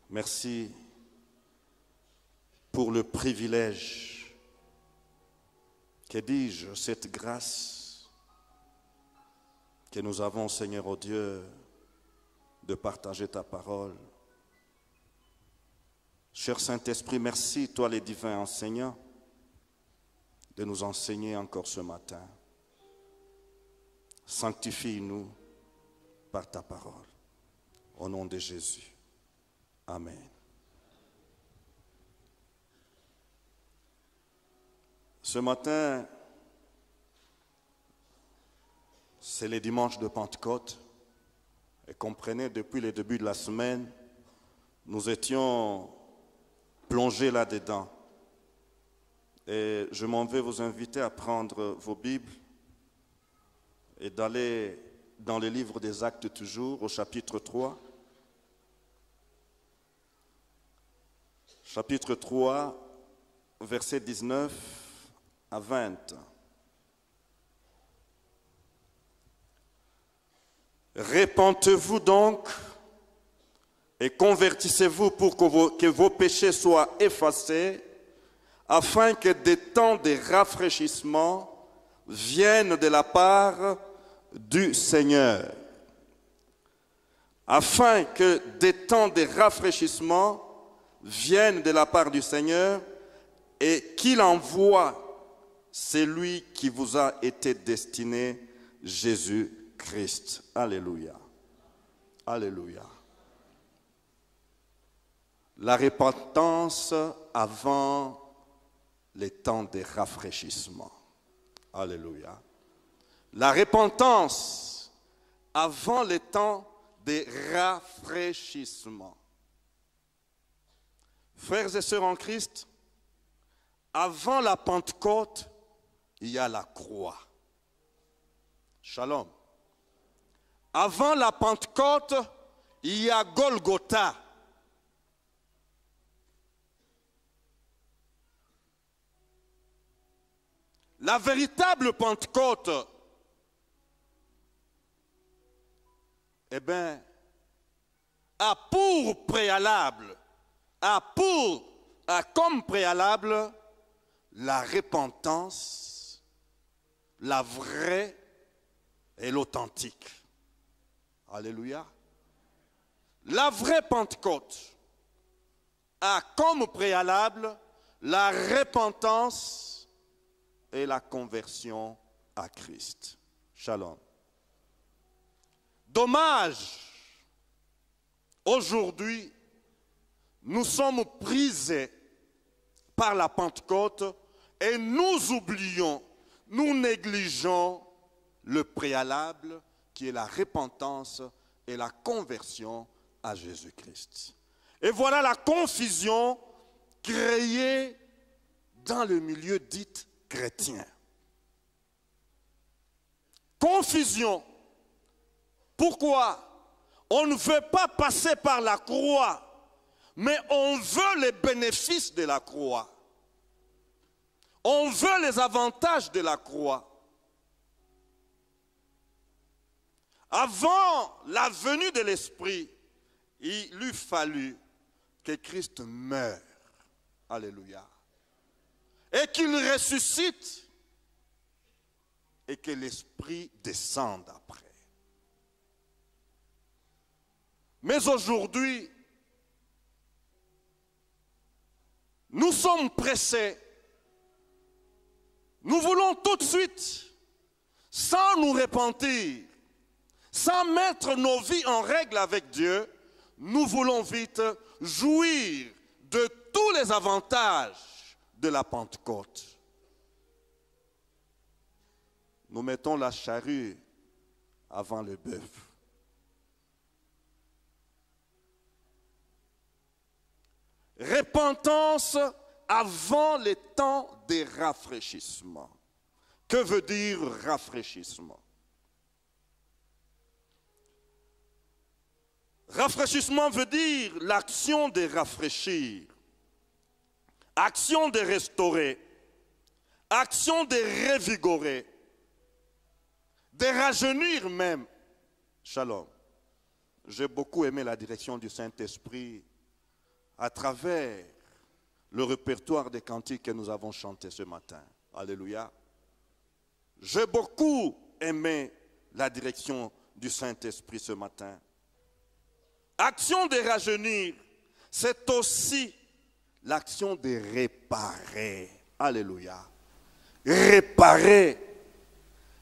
Merci pour le privilège, que dis-je, cette grâce que nous avons, Seigneur, oh Dieu, de partager ta parole. Cher Saint-Esprit, merci, toi les divins enseignants, de nous enseigner encore ce matin. Sanctifie-nous par ta parole. Au nom de Jésus. Amen. Ce matin, c'est le dimanche de Pentecôte. Et comprenez, depuis le début de la semaine, nous étions plongés là-dedans. Et je m'en vais vous inviter à prendre vos Bibles et d'aller dans le livre des Actes toujours, au chapitre 3. Chapitre 3, versets 19 à 20. Repentez-vous donc et convertissez-vous pour que vos péchés soient effacés, afin que des temps de rafraîchissement viennent de la part du Seigneur. Afin que des temps de rafraîchissement viennent de la part du Seigneur et qu'il envoie celui qui vous a été destiné, Jésus-Christ. Alléluia. Alléluia. La repentance avant les temps de rafraîchissement. Alléluia. La repentance avant les temps de rafraîchissement. Frères et sœurs en Christ, avant la Pentecôte, il y a la croix. Shalom. Avant la Pentecôte, il y a Golgotha. La véritable Pentecôte, eh bien, a pour préalable, comme préalable la repentance, la vraie et l'authentique. Alléluia. La vraie Pentecôte a comme préalable la repentance et la conversion à Christ. Shalom. Dommage, aujourd'hui, nous sommes pris par la Pentecôte et nous oublions, nous négligeons le préalable qui est la repentance et la conversion à Jésus-Christ. Et voilà la confusion créée dans le milieu dit chrétien. Confusion. Pourquoi? On ne veut pas passer par la croix, mais on veut les bénéfices de la croix. On veut les avantages de la croix. Avant la venue de l'Esprit, il eût fallu que Christ meure. Alléluia. Et qu'il ressuscite et que l'Esprit descende après. Mais aujourd'hui, nous sommes pressés. Nous voulons tout de suite, sans nous repentir, sans mettre nos vies en règle avec Dieu, nous voulons vite jouir de tous les avantages de la Pentecôte. Nous mettons la charrue avant le bœuf. Repentance avant les temps de rafraîchissement. Que veut dire rafraîchissement? Rafraîchissement veut dire l'action de rafraîchir, action de restaurer, action de revigorer, de rajeunir même. Shalom. J'ai beaucoup aimé la direction du Saint-Esprit à travers le répertoire des cantiques que nous avons chantés ce matin. Alléluia. J'ai beaucoup aimé la direction du Saint-Esprit ce matin. Action de rajeunir, c'est aussi l'action de réparer. Alléluia. Réparer,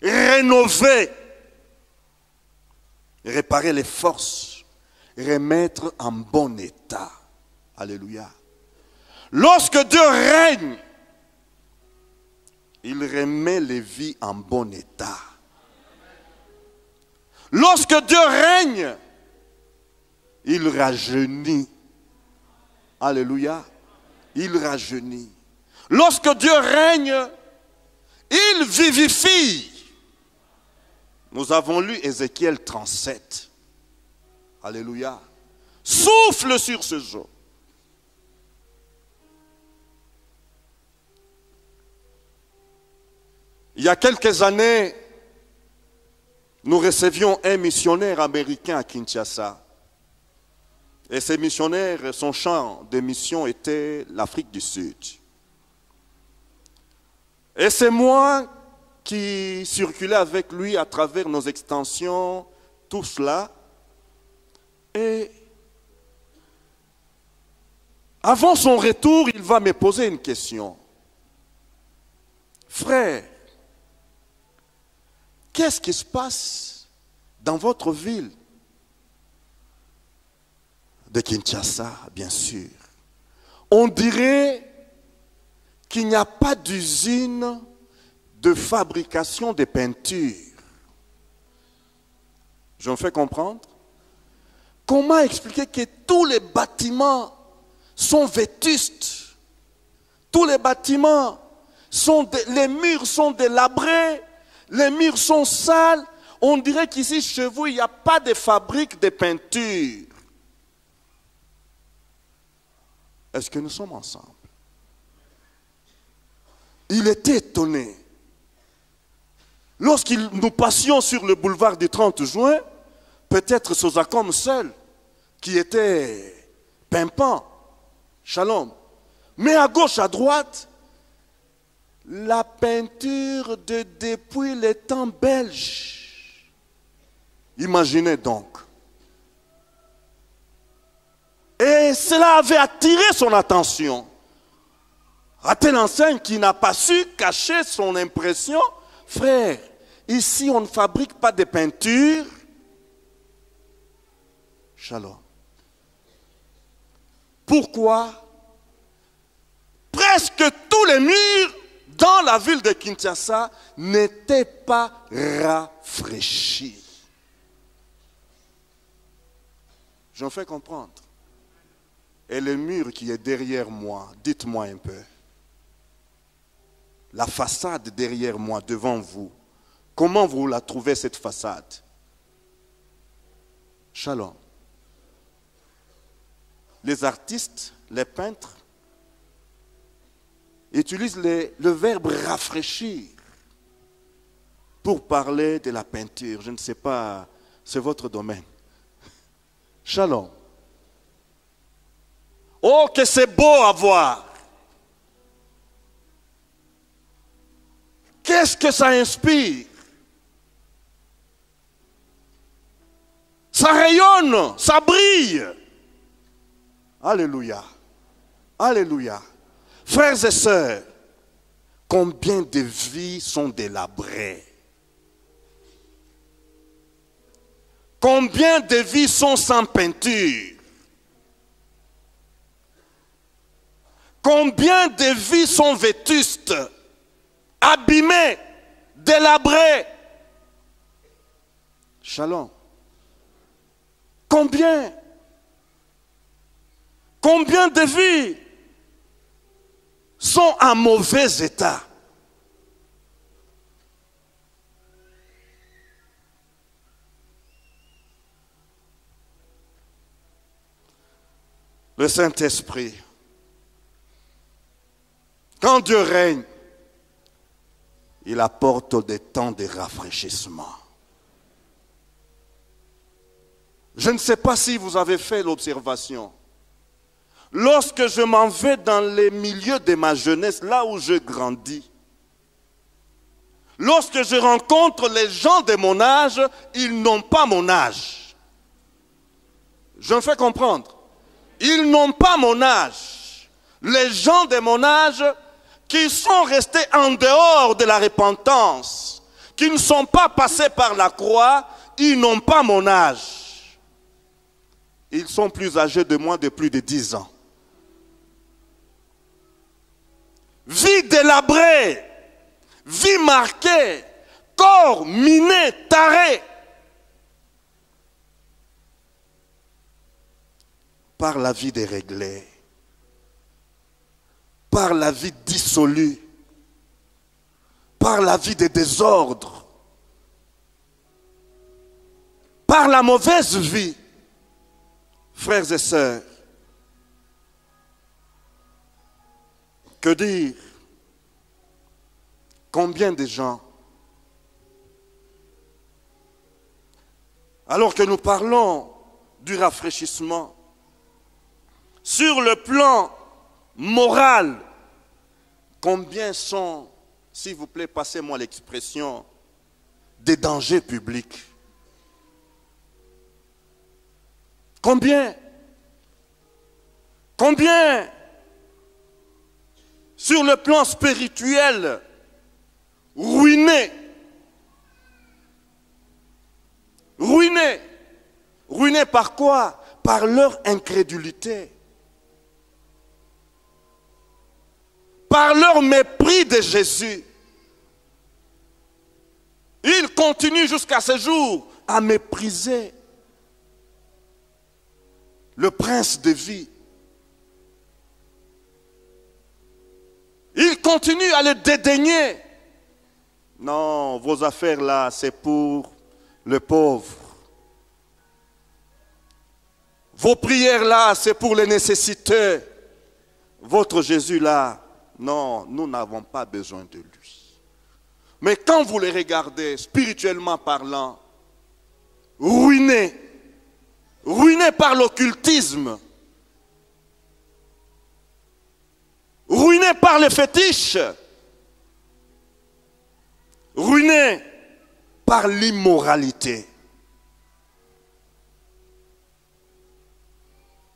rénover, réparer les forces, remettre en bon état. Alléluia. Lorsque Dieu règne, il remet les vies en bon état. Lorsque Dieu règne, il rajeunit. Alléluia. Il rajeunit. Lorsque Dieu règne, il vivifie. Nous avons lu Ézéchiel 37. Alléluia. Souffle sur ce jour. Il y a quelques années, nous recevions un missionnaire américain à Kinshasa. Et ce missionnaire, son champ de mission était l'Afrique du Sud. Et c'est moi qui circulais avec lui à travers nos extensions, tout cela. Et avant son retour, il va me poser une question. Frère, qu'est-ce qui se passe dans votre ville de Kinshasa, bien sûr? On dirait qu'il n'y a pas d'usine de fabrication de peinture. Je me fais comprendre? Comment expliquer que tous les bâtiments sont vétustes? Tous les bâtiments, les murs sont délabrés, les murs sont sales. On dirait qu'ici, chez vous, il n'y a pas de fabrique de peinture. Est-ce que nous sommes ensemble? Il était étonné. Nous passions sur le boulevard du 30 juin, peut-être Sozacom seul, qui était pimpant, Shalom. Mais à gauche, à droite, la peinture depuis les temps belges. Imaginez donc. Et cela avait attiré son attention. À telle enseigne qui n'a pas su cacher son impression. Frère, ici on ne fabrique pas de peinture. Shalom. Pourquoi? Presque tous les murs dans la ville de Kinshasa n'étaient pas rafraîchis. J'en fais comprendre. Et le mur qui est derrière moi, dites-moi un peu. La façade derrière moi, devant vous, comment vous la trouvez cette façade? Shalom. Les artistes, les peintres, utilisent le verbe rafraîchir pour parler de la peinture. Je ne sais pas, c'est votre domaine. Shalom. Oh, que c'est beau à voir. Qu'est-ce que ça inspire? Ça rayonne, ça brille. Alléluia. Alléluia. Frères et sœurs, combien de vies sont délabrées? Combien de vies sont sans peinture? Combien de vies sont vétustes, abîmées, délabrées? Shalom. Combien? Combien de vies sont en mauvais état? Le Saint-Esprit, quand Dieu règne, il apporte des temps de rafraîchissement. Je ne sais pas si vous avez fait l'observation. lorsque je m'en vais dans les milieux de ma jeunesse, là où je grandis, lorsque je rencontre les gens de mon âge, ils n'ont pas mon âge. Je me fais comprendre. Ils n'ont pas mon âge. Les gens de mon âge qui sont restés en dehors de la repentance, qui ne sont pas passés par la croix, ils n'ont pas mon âge. Ils sont plus âgés de moi de plus de 10 ans. Vie délabrée, vie marquée, corps miné, taré, par la vie déréglée, par la vie dissolue, par la vie des désordres, par la mauvaise vie. Frères et sœurs, que dire? Combien de gens, alors que nous parlons du rafraîchissement, sur le plan moral, combien sont, s'il vous plaît, passez-moi l'expression, des dangers publics? Combien? Combien? Sur le plan spirituel, ruinés. Ruinés. Ruinés par quoi? Par leur incrédulité. Par leur mépris de Jésus. Ils continuent jusqu'à ce jour à mépriser le prince de vie. Ils continuent à le dédaigner. Non, vos affaires là, c'est pour le pauvre. Vos prières là, c'est pour les nécessiteux. Votre Jésus là, non, nous n'avons pas besoin de lui. Mais quand vous les regardez, spirituellement parlant, ruinés, ruinés par l'occultisme, ruinés par les fétiches, ruinés par l'immoralité.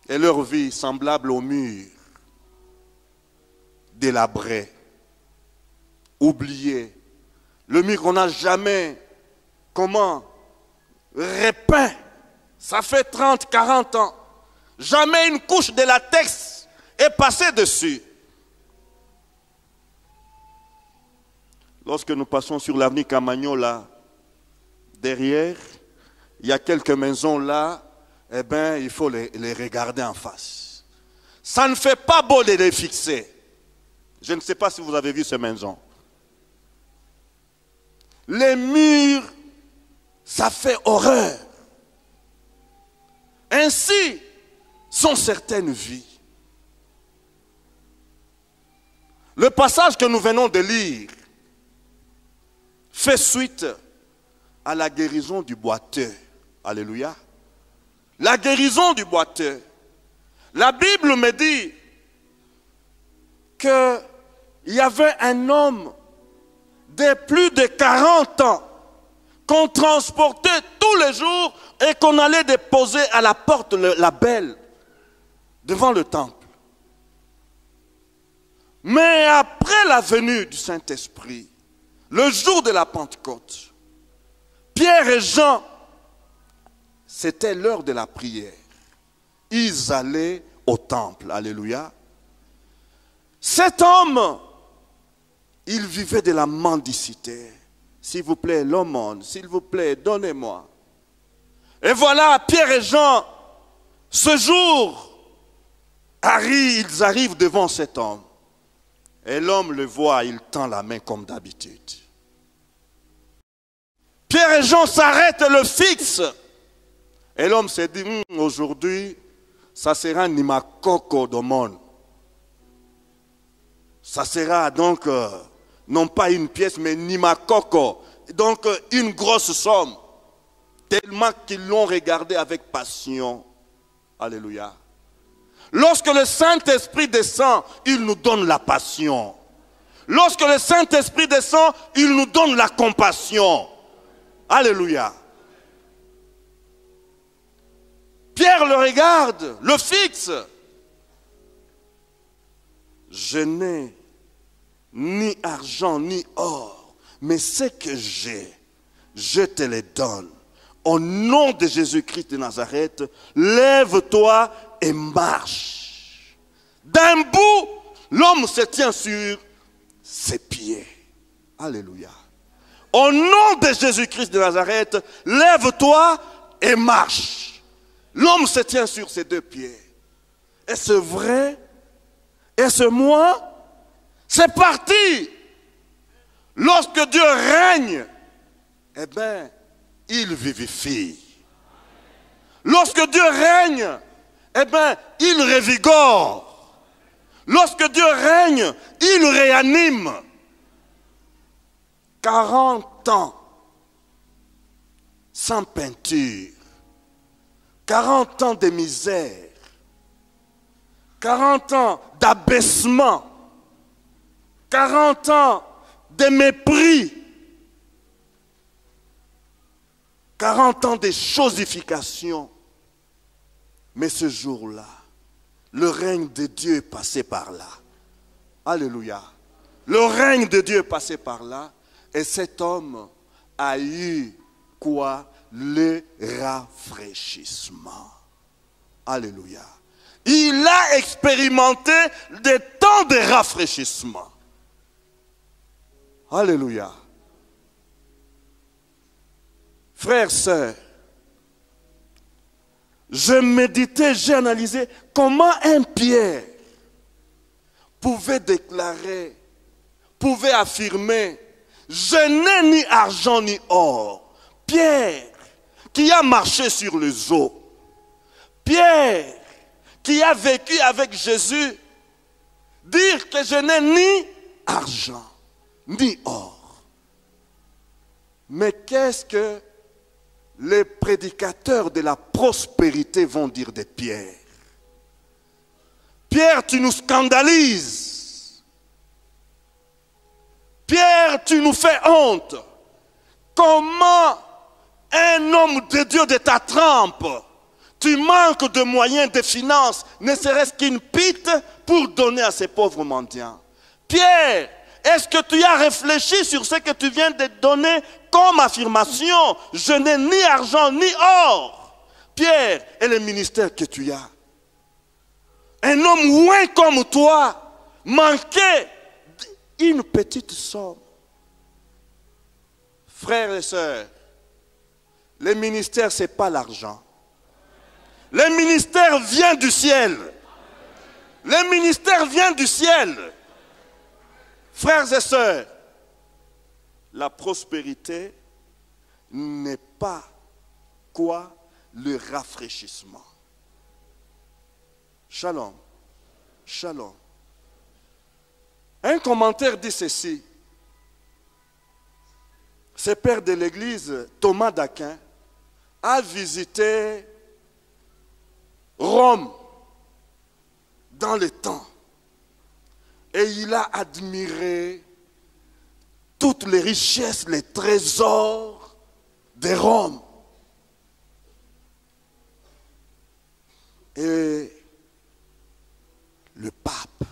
Et leur vie semblable au mur, délabré, oublié. Le mur qu'on n'a jamais, comment, repeint. Ça fait 30, 40 ans. Jamais une couche de latex est passée dessus. Lorsque nous passons sur l'avenue Camagnon, là, derrière, il y a quelques maisons là, eh bien, il faut les regarder en face. Ça ne fait pas beau de les fixer. Je ne sais pas si vous avez vu ces maisons. Les murs, ça fait horreur. Ainsi sont certaines vies. Le passage que nous venons de lire fait suite à la guérison du boiteux. Alléluia. La guérison du boiteux. La Bible me dit qu'il y avait un homme de plus de 40 ans qu'on transportait tous les jours et qu'on allait déposer à la porte la belle devant le temple. Mais après la venue du Saint-Esprit, le jour de la Pentecôte, Pierre et Jean, c'était l'heure de la prière. Ils allaient au temple. Alléluia. Cet homme, il vivait de la mendicité. S'il vous plaît, l'aumône, s'il vous plaît, donnez-moi. Et voilà, Pierre et Jean, ce jour, ils arrivent devant cet homme. Et l'homme le voit, il tend la main comme d'habitude. Pierre et Jean s'arrêtent et le fixent. Et l'homme s'est dit, aujourd'hui, ça sera Nimakoko d'aumône. Ça sera donc, non pas une pièce, mais Nimakoko. Donc, une grosse somme. Tellement qu'ils l'ont regardé avec passion. Alléluia. Lorsque le Saint-Esprit descend, il nous donne la passion. Lorsque le Saint-Esprit descend, il nous donne la compassion. Alléluia. Pierre le regarde, le fixe. Je n'ai ni argent ni or, mais ce que j'ai, je te le donne. Au nom de Jésus-Christ de Nazareth, lève-toi et marche. D'un bout, l'homme se tient sur ses pieds. Alléluia. Au nom de Jésus-Christ de Nazareth, lève-toi et marche. L'homme se tient sur ses deux pieds. Est-ce vrai? Est-ce moi? C'est parti. Lorsque Dieu règne, eh bien, il vivifie. Lorsque Dieu règne, eh bien, il revigore. Lorsque Dieu règne, il réanime. 40 ans sans peinture, 40 ans de misère, 40 ans d'abaissement, 40 ans de mépris, 40 ans de chosification. Mais ce jour-là, le règne de Dieu est passé par là. Alléluia. Le règne de Dieu est passé par là. Et cet homme a eu quoi? Le rafraîchissement. Alléluia. Il a expérimenté des temps de rafraîchissement. Alléluia. Frères, sœurs, je méditais, j'ai analysé comment un Pierre pouvait déclarer, pouvait affirmer: je n'ai ni argent ni or. Pierre, qui a marché sur les eaux. Pierre, qui a vécu avec Jésus, dire que je n'ai ni argent ni or. Mais qu'est-ce que les prédicateurs de la prospérité vont dire de Pierre? Pierre, tu nous scandalises. Pierre, tu nous fais honte. Comment un homme de Dieu de ta trempe, tu manques de moyens, de finances, ne serait-ce qu'une pite pour donner à ces pauvres mendiants? Pierre, est-ce que tu as réfléchi sur ce que tu viens de donner comme affirmation? Je n'ai ni argent ni or. Pierre, et le ministère que tu as. Un homme loin comme toi manquait une petite somme. Frères et sœurs, le ministère, ce n'est pas l'argent. Le ministère vient du ciel. Le ministère vient du ciel. Frères et sœurs, la prospérité n'est pas quoi? Le rafraîchissement. Shalom. Shalom. Un commentaire dit ceci. Ce père de l'église, Thomas d'Aquin, a visité Rome dans le temps. Et il a admiré toutes les richesses, les trésors de Rome. Et le pape,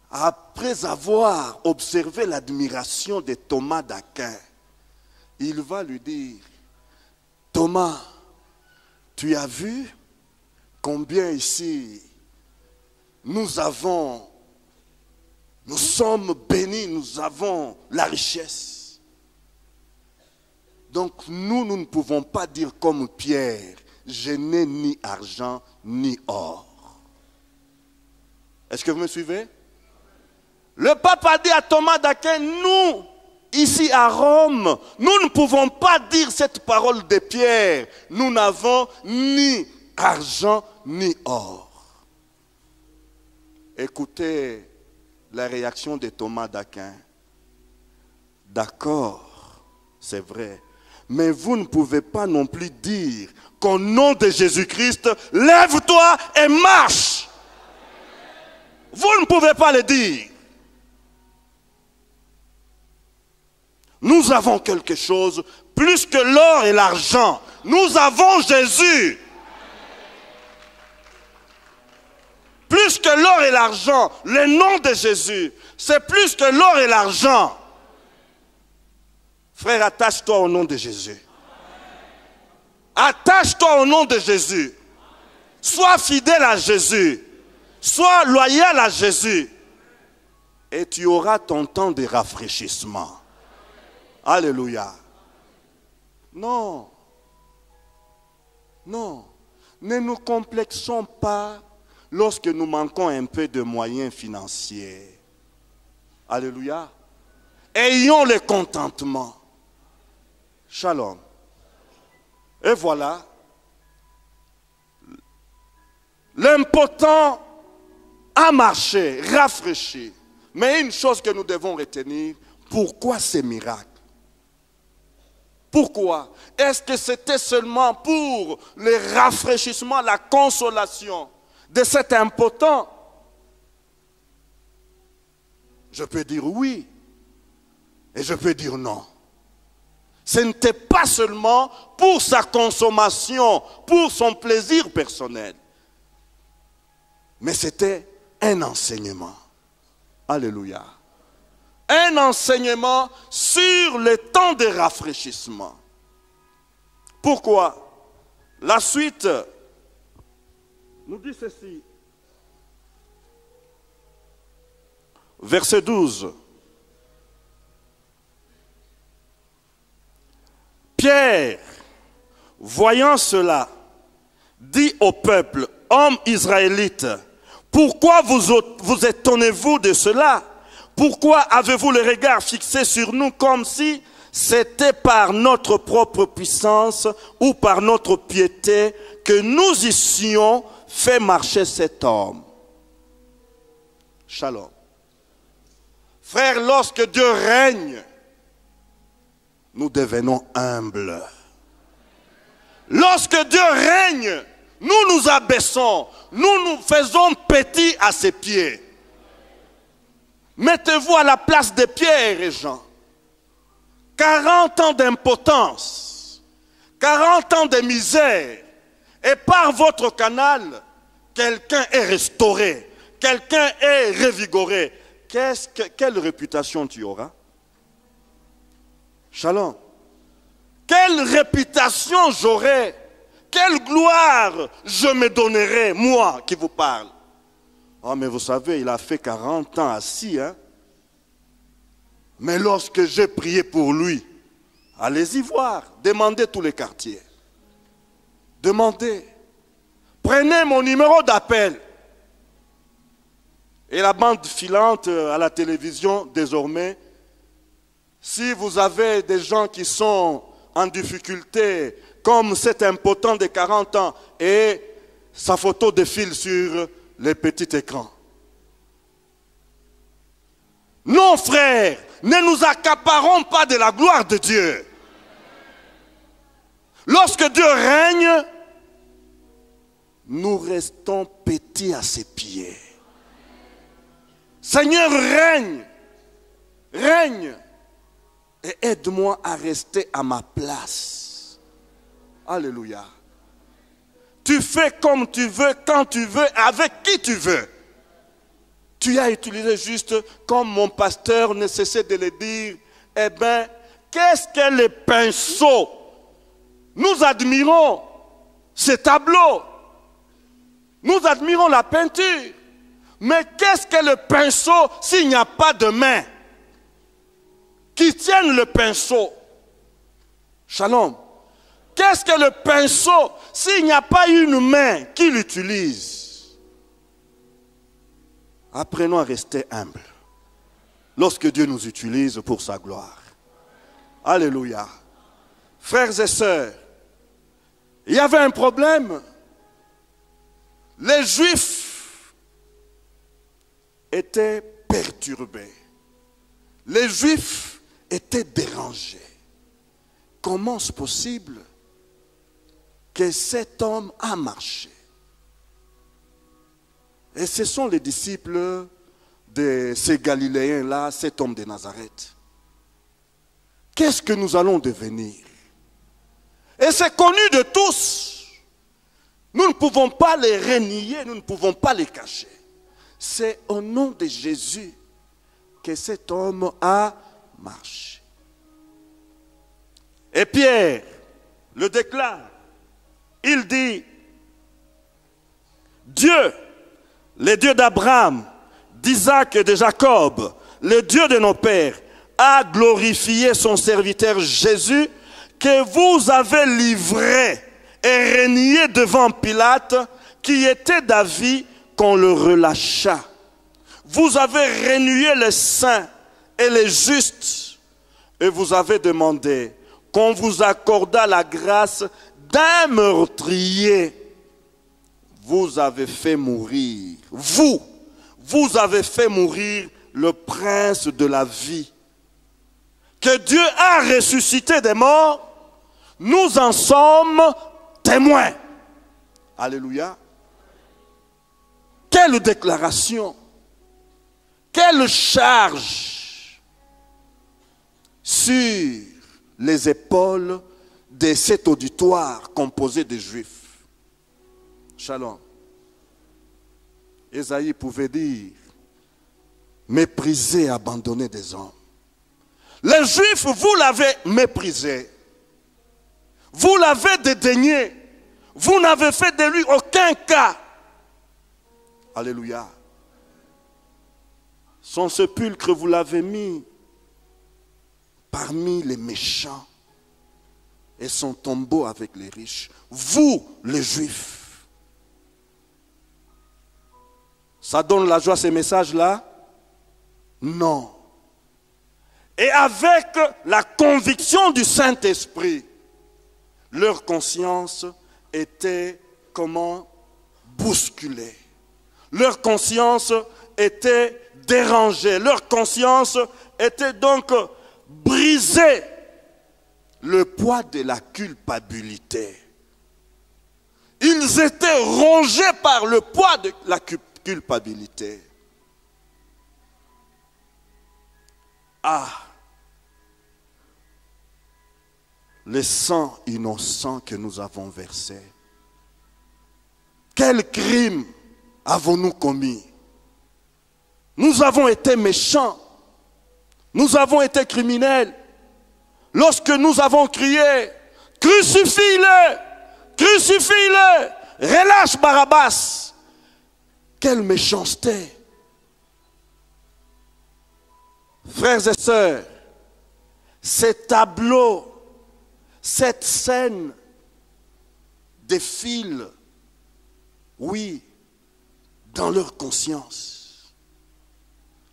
après avoir observé l'admiration de Thomas d'Aquin, il va lui dire: Thomas, tu as vu combien ici nous sommes bénis, nous avons la richesse. Donc nous ne pouvons pas dire comme Pierre: je n'ai ni argent ni or. Est-ce que vous me suivez? Le pape a dit à Thomas d'Aquin: nous, ici à Rome, nous ne pouvons pas dire cette parole de Pierre. Nous n'avons ni argent ni or. Écoutez la réaction de Thomas d'Aquin. D'accord, c'est vrai. Mais vous ne pouvez pas non plus dire qu'au nom de Jésus-Christ, lève-toi et marche. Vous ne pouvez pas le dire. Nous avons quelque chose plus que l'or et l'argent. Nous avons Jésus. Plus que l'or et l'argent, le nom de Jésus, c'est plus que l'or et l'argent. Frère, attache-toi au nom de Jésus. Attache-toi au nom de Jésus. Sois fidèle à Jésus. Sois loyal à Jésus. Et tu auras ton temps de rafraîchissement. Alléluia. Non. Non. Ne nous complexons pas lorsque nous manquons un peu de moyens financiers. Alléluia. Ayons le contentement. Shalom. Et voilà. L'important a marché, rafraîchi. Mais une chose que nous devons retenir, pourquoi ces miracles? Pourquoi? Est-ce que c'était seulement pour le rafraîchissement, la consolation de cet impotent? Je peux dire oui et je peux dire non. Ce n'était pas seulement pour sa consommation, pour son plaisir personnel, mais c'était un enseignement. Alléluia. Un enseignement sur le temps de rafraîchissement. Pourquoi? La suite nous dit ceci. Verset 12. Pierre, voyant cela, dit au peuple, hommes israélites, pourquoi vous étonnez-vous de cela? Pourquoi avez-vous le regard fixé sur nous comme si c'était par notre propre puissance ou par notre piété que nous eussions fait marcher cet homme? Shalom. Frères, lorsque Dieu règne, nous devenons humbles. Lorsque Dieu règne, nous nous abaissons, nous nous faisons petits à ses pieds. Mettez-vous à la place de Pierre et Jean. 40 ans d'impotence, 40 ans de misère, et par votre canal, quelqu'un est restauré, quelqu'un est revigoré. Quelle réputation tu auras? Shalom. Quelle réputation j'aurai? Quelle gloire je me donnerai, moi qui vous parle? Oh, mais vous savez, il a fait 40 ans assis, hein? Mais lorsque j'ai prié pour lui, allez-y voir, demandez tous les quartiers. Demandez. Prenez mon numéro d'appel. Et la bande filante à la télévision, désormais, si vous avez des gens qui sont en difficulté, comme cet impotent de 40 ans, et sa photo défile sur les petits écrans. Non, frères, ne nous accaparons pas de la gloire de Dieu. Lorsque Dieu règne, nous restons petits à ses pieds. Seigneur, règne, règne, et aide-moi à rester à ma place. Alléluia. Tu fais comme tu veux, quand tu veux, avec qui tu veux. Tu as utilisé juste, comme mon pasteur ne cessait de le dire, eh bien, qu'est-ce que le pinceau? Nous admirons ces tableaux. Nous admirons la peinture. Mais qu'est-ce que le pinceau s'il n'y a pas de main qui tienne le pinceau? Shalom. Qu'est-ce que le pinceau s'il n'y a pas une main qui l'utilise? Apprenons à rester humbles lorsque Dieu nous utilise pour sa gloire. Alléluia. Frères et sœurs, il y avait un problème. Les Juifs étaient perturbés. Les Juifs étaient dérangés. comment est-ce possible que cet homme a marché? Et ce sont les disciples de ces Galiléens-là, cet homme de Nazareth. Qu'est-ce que nous allons devenir? Et c'est connu de tous. Nous ne pouvons pas les renier, nous ne pouvons pas les cacher. C'est au nom de Jésus que cet homme a marché. Et Pierre le déclare. Il dit, Dieu, le Dieu d'Abraham, d'Isaac et de Jacob, le Dieu de nos pères, a glorifié son serviteur Jésus, que vous avez livré et renié devant Pilate, qui était d'avis qu'on le relâcha. Vous avez renié les saints et les justes, et vous avez demandé qu'on vous accordât la grâce d'un meurtrier. Vous avez fait mourir, vous avez fait mourir le prince de la vie, que Dieu a ressuscité des morts. Nous en sommes témoins. Alléluia. Quelle déclaration, quelle charge sur les épaules de cet auditoire composé de Juifs. Shalom. Ésaïe pouvait dire, méprisé, abandonné des hommes. Les Juifs, vous l'avez méprisé. Vous l'avez dédaigné. Vous n'avez fait de lui aucun cas. Alléluia. Son sépulcre, vous l'avez mis parmi les méchants. Et son tombeau avec les riches. Vous, les Juifs. Ça donne la joie, ces messages-là? Non. Et avec la conviction du Saint-Esprit, leur conscience était comment bousculée. Leur conscience était dérangée. Leur conscience était donc brisée. Le poids de la culpabilité. Ils étaient rongés par le poids de la culpabilité. Ah! Le sang innocent que nous avons versé. Quel crime avons-nous commis? Nous avons été méchants. Nous avons été criminels. Lorsque nous avons crié, crucifie-le, crucifie-le, relâche Barabbas. Quelle méchanceté. Frères et sœurs, ces tableaux, cette scène défile, oui, dans leur conscience.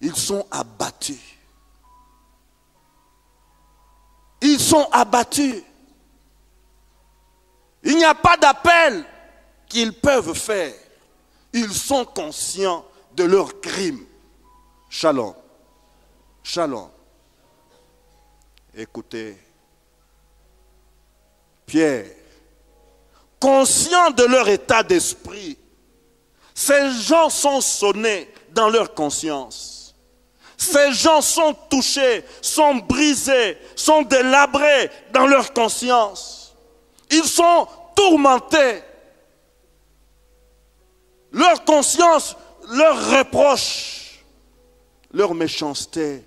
Ils sont abattus. Ils sont abattus. Il n'y a pas d'appel qu'ils peuvent faire. Ils sont conscients de leurs crimes. Shalom. Shalom. Écoutez. Pierre, conscients de leur état d'esprit, ces gens sont sonnés dans leur conscience. Ces gens sont touchés, sont brisés, sont délabrés dans leur conscience. Ils sont tourmentés. Leur conscience leur reproche leur méchanceté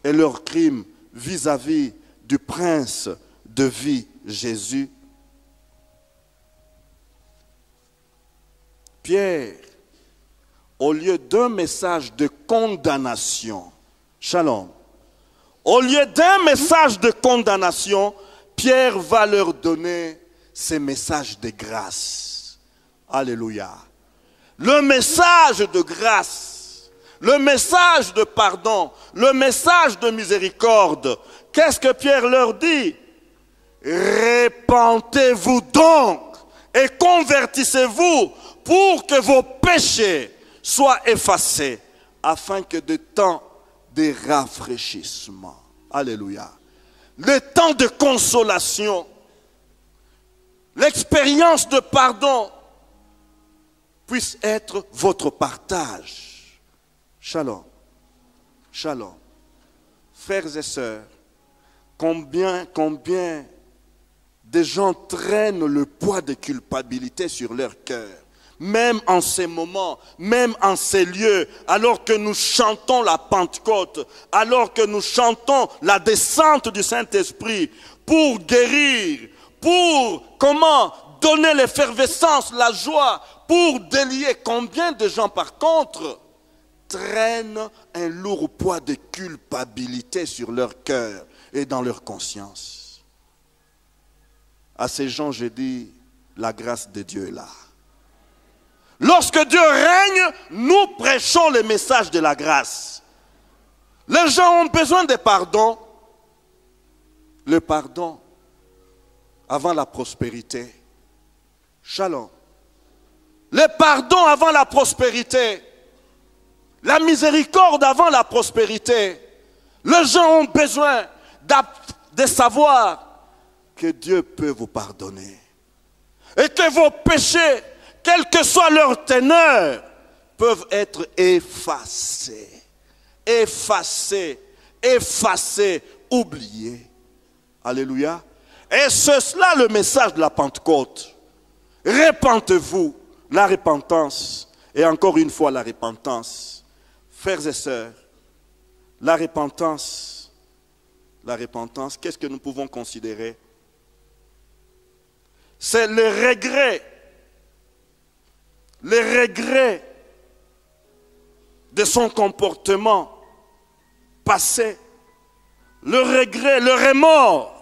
et leurs crimes vis-à-vis du prince de vie, Jésus. Pierre, au lieu d'un message de condamnation, Shalom, au lieu d'un message de condamnation, Pierre va leur donner ces messages de grâce. Alléluia. Le message de grâce, le message de pardon, le message de miséricorde. Qu'est-ce que Pierre leur dit? Repentez-vous donc et convertissez-vous pour que vos péchés soient effacés, afin que de temps de rafraîchissement. Alléluia. le temps de consolation, l'expérience de pardon puisse être votre partage. Shalom. Shalom. Frères et sœurs, combien de gens traînent le poids de culpabilité sur leur cœur, même en ces moments, même en ces lieux, alors que nous chantons la Pentecôte, alors que nous chantons la descente du Saint-Esprit pour guérir, pour donner l'effervescence, la joie, pour délier. Combien de gens par contre traînent un lourd poids de culpabilité sur leur cœur et dans leur conscience. À ces gens, je dis, la grâce de Dieu est là. Lorsque Dieu règne, nous prêchons le message de la grâce. Les gens ont besoin de pardon. Le pardon avant la prospérité. Shalom. Le pardon avant la prospérité. La miséricorde avant la prospérité. Les gens ont besoin de savoir que Dieu peut vous pardonner. Et que vos péchés, quelle que soit leur teneur, peuvent être effacés. Effacés. Effacés. Oubliés. Alléluia. Et c'est cela le message de la Pentecôte. Repentez-vous. La repentance. Et encore une fois la repentance. Frères et sœurs, la repentance, qu'est-ce que nous pouvons considérer? C'est le regret de son comportement passé, le regret, le remords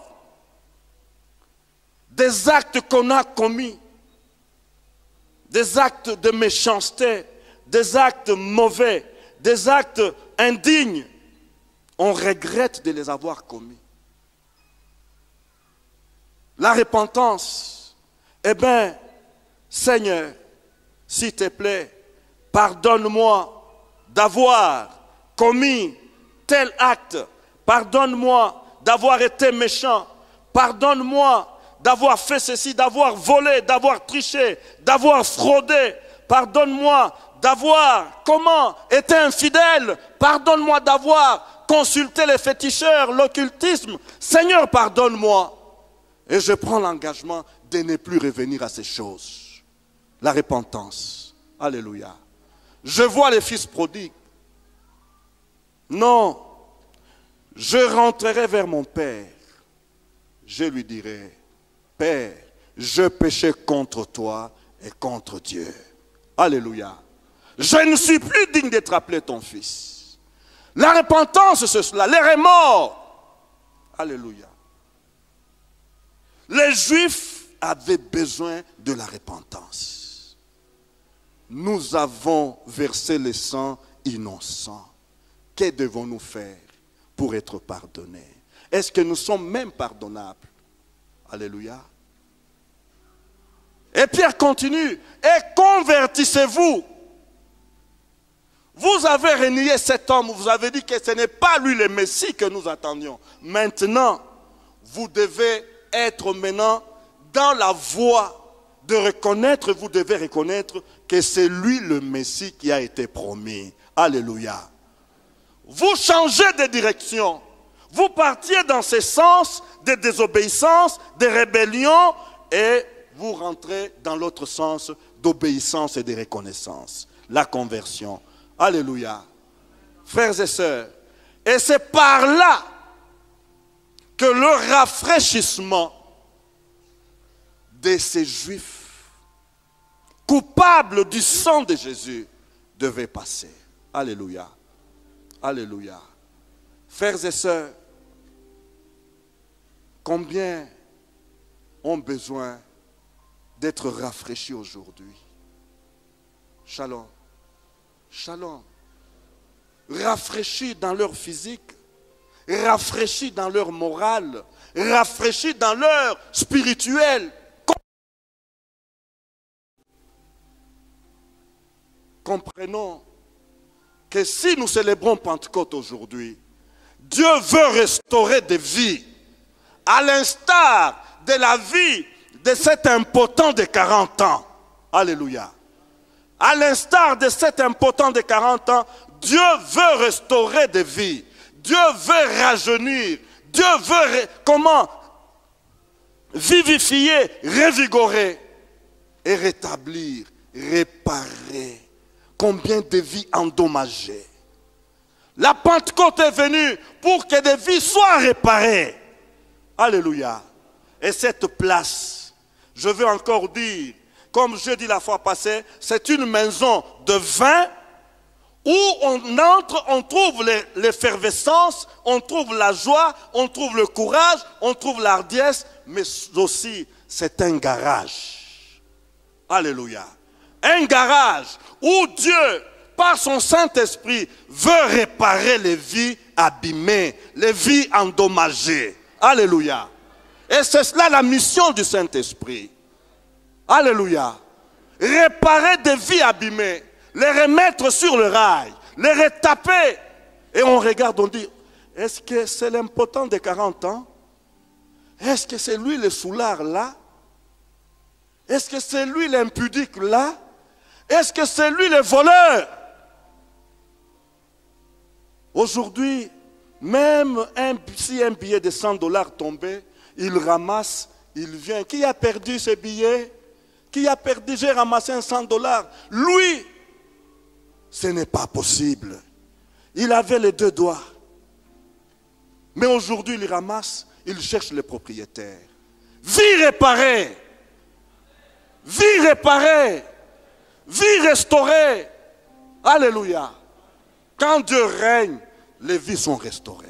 des actes qu'on a commis, des actes de méchanceté, des actes mauvais, des actes indignes, on regrette de les avoir commis. La repentance, eh bien, Seigneur, s'il te plaît, pardonne-moi d'avoir commis tel acte, pardonne-moi d'avoir été méchant, pardonne-moi d'avoir fait ceci, d'avoir volé, d'avoir triché, d'avoir fraudé, pardonne-moi d'avoir, été infidèle, pardonne-moi d'avoir consulté les féticheurs, l'occultisme. Seigneur, pardonne-moi. Et je prends l'engagement de ne plus revenir à ces choses. La repentance. Alléluia. Je vois les fils prodigues. Non, je rentrerai vers mon Père. Je lui dirai, Père, je péchais contre toi et contre Dieu. Alléluia. Je ne suis plus digne d'être appelé ton fils. La repentance, c'est cela. Les remords. Alléluia. Les Juifs avaient besoin de la repentance. Nous avons versé le sang innocent. Que devons-nous faire pour être pardonnés? Est-ce que nous sommes même pardonnables? Alléluia. Et Pierre continue. Et convertissez-vous. Vous avez renié cet homme, vous avez dit que ce n'est pas lui le Messie que nous attendions. Maintenant, vous devez être dans la voie de reconnaître, vous devez reconnaître que c'est lui le Messie qui a été promis. Alléluia. Vous changez de direction. Vous partiez dans ce sens de désobéissance, de rébellion, et vous rentrez dans l'autre sens d'obéissance et de reconnaissance. La conversion. Alléluia. Frères et sœurs, et c'est par là que le rafraîchissement de ces Juifs coupables du sang de Jésus devait passer. Alléluia. Alléluia. Frères et sœurs, combien ont besoin d'être rafraîchis aujourd'hui? Shalom. Shalom. Rafraîchis dans leur physique, rafraîchis dans leur morale, rafraîchis dans leur spirituel. Comprenons que si nous célébrons Pentecôte aujourd'hui, Dieu veut restaurer des vies. à l'instar de la vie de cet impotent de 40 ans. Alléluia. À l'instar de cet impotent de 40 ans, Dieu veut restaurer des vies. Dieu veut rajeunir. Dieu veut comment vivifier, revigorer et rétablir, réparer. Combien de vies endommagées. La Pentecôte est venue pour que des vies soient réparées. Alléluia. Et cette place, je veux encore dire, comme je dis la fois passée, c'est une maison de vin où on entre, on trouve l'effervescence, on trouve la joie, on trouve le courage, on trouve l'hardiesse, mais aussi c'est un garage. Alléluia. Un garage où Dieu, par son Saint-Esprit, veut réparer les vies abîmées, les vies endommagées. Alléluia. Et c'est cela la mission du Saint-Esprit. Alléluia. Réparer des vies abîmées, les remettre sur le rail, les retaper. Et on regarde, on dit, est-ce que c'est l'impotent de 40 ans? Est-ce que c'est lui le soulard là? Est-ce que c'est lui l'impudique là? Est-ce que c'est lui le voleur? Aujourd'hui, même si un billet de 100 $ tombait, il ramasse, il vient. Qui a perdu ce billet? Qui a perdu? J'ai ramassé un 100 $. Lui, ce n'est pas possible. Il avait les 2 doigts. Mais aujourd'hui, il ramasse, il cherche le propriétaire. Vie réparée. Vie réparée. Vie restaurée. Alléluia. Quand Dieu règne, les vies sont restaurées.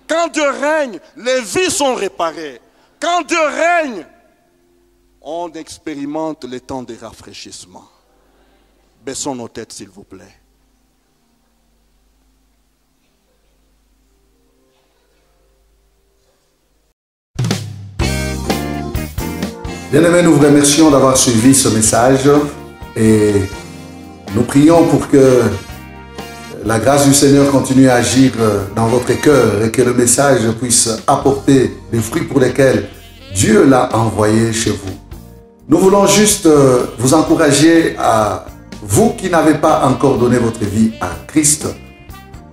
Quand Dieu règne, les vies sont réparées. Quand Dieu règne, on expérimente le temps de rafraîchissement. Baissons nos têtes, s'il vous plaît. Bien-aimés, nous vous remercions d'avoir suivi ce message et nous prions pour que la grâce du Seigneur continue à agir dans votre cœur et que le message puisse apporter des fruits pour lesquels Dieu l'a envoyé chez vous. Nous voulons juste vous encourager à vous qui n'avez pas encore donné votre vie à Christ,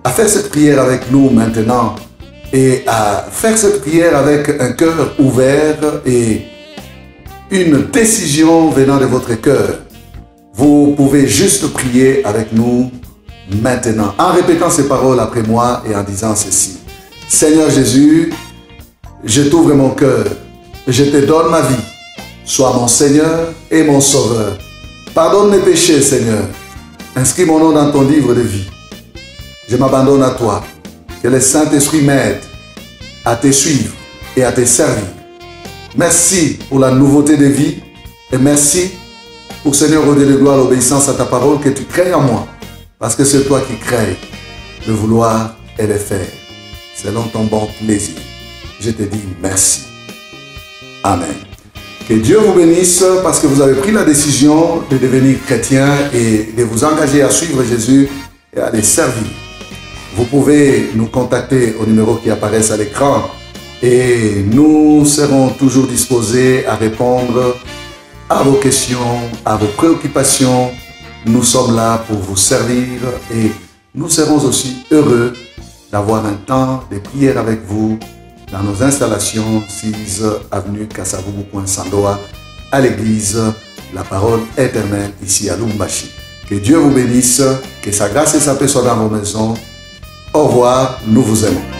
à faire cette prière avec nous maintenant et à faire cette prière avec un cœur ouvert et une décision venant de votre cœur. Vous pouvez juste prier avec nous maintenant, en répétant ces paroles après moi et en disant ceci. Seigneur Jésus, je t'ouvre mon cœur, je te donne ma vie. Sois mon Seigneur et mon Sauveur. Pardonne mes péchés, Seigneur. Inscris mon nom dans ton livre de vie. Je m'abandonne à toi. Que le Saint-Esprit m'aide à te suivre et à te servir. Merci pour la nouveauté de vie et merci pour, Seigneur, au Dieu de gloire, l'obéissance à ta parole que tu crées en moi. Parce que c'est toi qui crées le vouloir et le faire selon ton bon plaisir. Je te dis merci. Amen. Que Dieu vous bénisse parce que vous avez pris la décision de devenir chrétien et de vous engager à suivre Jésus et à les servir. Vous pouvez nous contacter au numéro qui apparaît à l'écran et nous serons toujours disposés à répondre à vos questions, à vos préoccupations. Nous sommes là pour vous servir et nous serons aussi heureux d'avoir un temps de prière avec vous dans nos installations 6 avenue Kasavubu, Sandoa, à l'église La Parole Éternelle ici à Lumbashi. Que Dieu vous bénisse, que sa grâce et sa paix soient dans vos maisons. Au revoir, nous vous aimons.